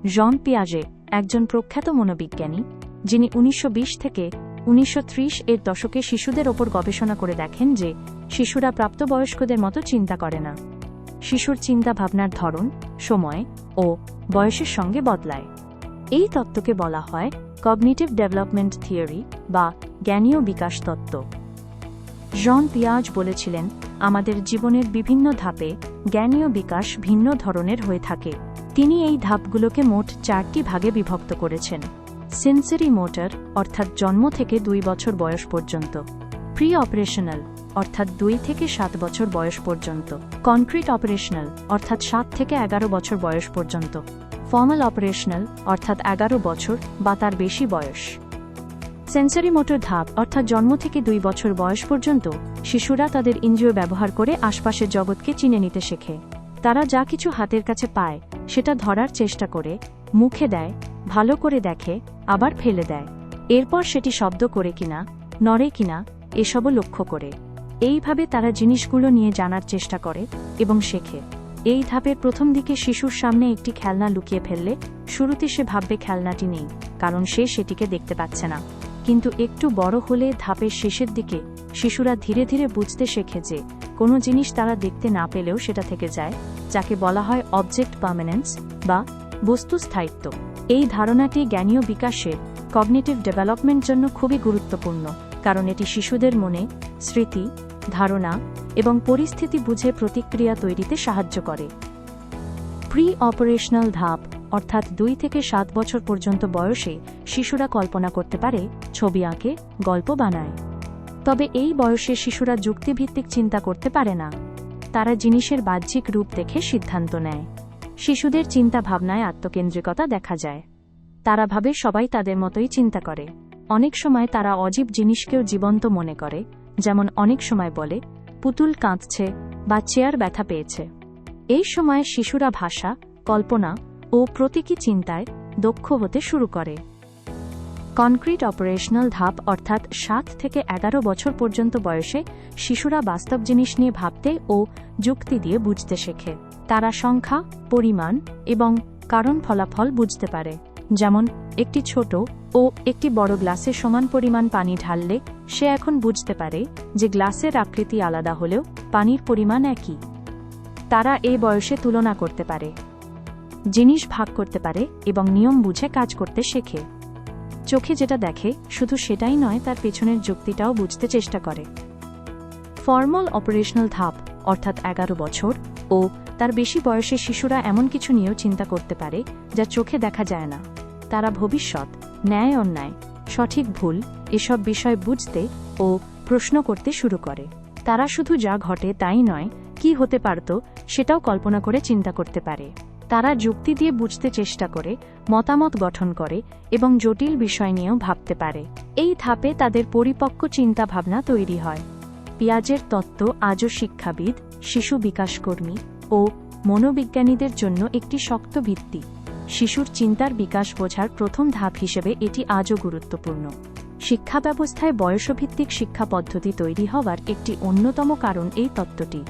জন পিয়াজে একজন প্রখ্যাত মনোবিজ্ঞানী, যিনি 1920 থেকে 1930 এর দশকে শিশুদের ওপর গবেষণা করে দেখেন যে শিশুরা প্রাপ্তবয়স্কদের মতো চিন্তা করে না। শিশুর চিন্তা ভাবনার ধরন সময় ও বয়সের সঙ্গে বদলায়। এই তত্ত্বকে বলা হয় কগনিটিভ ডেভেলপমেন্ট থিওরি বা জ্ঞানীয় বিকাশ তত্ত্ব। জন পিয়াজ বলেছিলেন, আমাদের জীবনের বিভিন্ন ধাপে জ্ঞানীয় বিকাশ ভিন্ন ধরনের হয়ে থাকে। তিনি এই ধাপগুলোকে মোট 4টি ভাগে বিভক্ত করেছেন: সেন্সরি মোটর অর্থাৎ জন্ম থেকে 2 বছর বয়স পর্যন্ত, প্রি অপারেশনাল অর্থাৎ 2 থেকে 7 বছর বয়স পর্যন্ত, কনক্রিট অপারেশনাল অর্থাৎ 7 থেকে 11 বছর বয়স পর্যন্ত, ফর্মাল অপারেশনাল অর্থাৎ 11 বছর বা তার বেশি বয়স। সেন্সরি মোটর ধাপ অর্থাৎ জন্ম থেকে 2 বছর বয়স পর্যন্ত শিশুরা তাদের ইন্দ্রিয় ব্যবহার করে আশপাশের জগৎকে চিনে নিতে শেখে। তারা যা কিছু হাতের কাছে পায় সেটা ধরার চেষ্টা করে, মুখে দেয়, ভালো করে দেখে, আবার ফেলে দেয়। এরপর সেটি শব্দ করে কিনা, নড়ে কিনা এসবও লক্ষ্য করে। এইভাবে তারা জিনিসগুলো নিয়ে জানার চেষ্টা করে এবং শেখে। এই ধাপের প্রথম দিকে শিশুর সামনে একটি খেলনা লুকিয়ে ফেললে শুরুতে সে ভাববে খেলনাটি নেই, কারণ সে সেটিকে দেখতে পাচ্ছে না। কিন্তু একটু বড় হলে ধাপের শেষের দিকে শিশুরা ধীরে ধীরে বুঝতে শেখে যে কোনো জিনিস তারা দেখতে না পেলেও সেটা থেকে যায়, যাকে বলা হয় অবজেক্ট পার্মানেন্স বা বস্তু স্থায়িত্ব। এই ধারণাটি জ্ঞানীয় বিকাশে কগনিটিভ ডেভেলপমেন্ট জন্য খুবই গুরুত্বপূর্ণ, কারণ এটি শিশুদের মনে স্মৃতি, ধারণা এবং পরিস্থিতি বুঝে প্রতিক্রিয়া তৈরিতে সাহায্য করে। প্রি অপারেশনাল ধাপ অর্থাৎ 2 থেকে 7 বছর পর্যন্ত বয়সে শিশুরা কল্পনা করতে পারে, ছবি আঁকে, গল্প বানায়। তবে এই বয়সে শিশুরা যুক্তিভিত্তিক চিন্তা করতে পারে না। তারা জিনিসের বাহ্যিক রূপ দেখে সিদ্ধান্ত নেয়। শিশুদের চিন্তা ভাবনায় আত্মকেন্দ্রিকতা দেখা যায়। তারা ভাবে সবাই তাদের মতোই চিন্তা করে। অনেক সময় তারা অজীব জিনিসকেও জীবন্ত মনে করে, যেমন অনেক সময় বলে, পুতুল কাঁদছে বা চেয়ার ব্যথা পেয়েছে। এই সময় শিশুরা ভাষা, কল্পনা ও প্রতীকী চিন্তায় দক্ষ হতে শুরু করে। কনক্রিট অপারেশনাল ধাপ অর্থাৎ 7 থেকে 11 বছর পর্যন্ত বয়সে শিশুরা বাস্তব জিনিস নিয়ে ভাবতে ও যুক্তি দিয়ে বুঝতে শেখে। তারা সংখ্যা, পরিমাণ এবং কারণ ফলাফল বুঝতে পারে। যেমন একটি ছোট ও একটি বড় গ্লাসে সমান পরিমাণ পানি ঢাললে সে এখন বুঝতে পারে যে গ্লাসের আকৃতি আলাদা হলেও পানির পরিমাণ একই। তারা এই বয়সে তুলনা করতে পারে, জিনিস ভাগ করতে পারে এবং নিয়ম বুঝে কাজ করতে শেখে। চোখে যেটা দেখে শুধু সেটাই নয়, তার পেছনের যুক্তিটাও বুঝতে চেষ্টা করে। ফর্মাল অপারেশনাল ধাপ অর্থাৎ 11 বছর ও তার বেশি বয়সে শিশুরা এমন কিছু নিয়েও চিন্তা করতে পারে যা চোখে দেখা যায় না। তারা ভবিষ্যৎ, ন্যায় অন্যায়, সঠিক ভুল এসব বিষয় বুঝতে ও প্রশ্ন করতে শুরু করে। তারা শুধু যা ঘটে তাই নয়, কি হতে পারত সেটাও কল্পনা করে চিন্তা করতে পারে। তারা যুক্তি দিয়ে বুঝতে চেষ্টা করে, মতামত গঠন করে এবং জটিল বিষয় নিয়েও ভাবতে পারে। এই ধাপে তাদের পরিপক্ক চিন্তা ভাবনা তৈরি হয়। পিয়াজের তত্ত্ব আজও শিক্ষাবিদ, শিশু বিকাশকর্মী ও মনোবিজ্ঞানীদের জন্য একটি শক্ত ভিত্তি। শিশুর চিন্তার বিকাশ বোঝার প্রথম ধাপ হিসেবে এটি আজও গুরুত্বপূর্ণ। শিক্ষা ব্যবস্থায় বয়সভিত্তিক শিক্ষা পদ্ধতি তৈরি হওয়ার একটি অন্যতম কারণ এই তত্ত্বটি।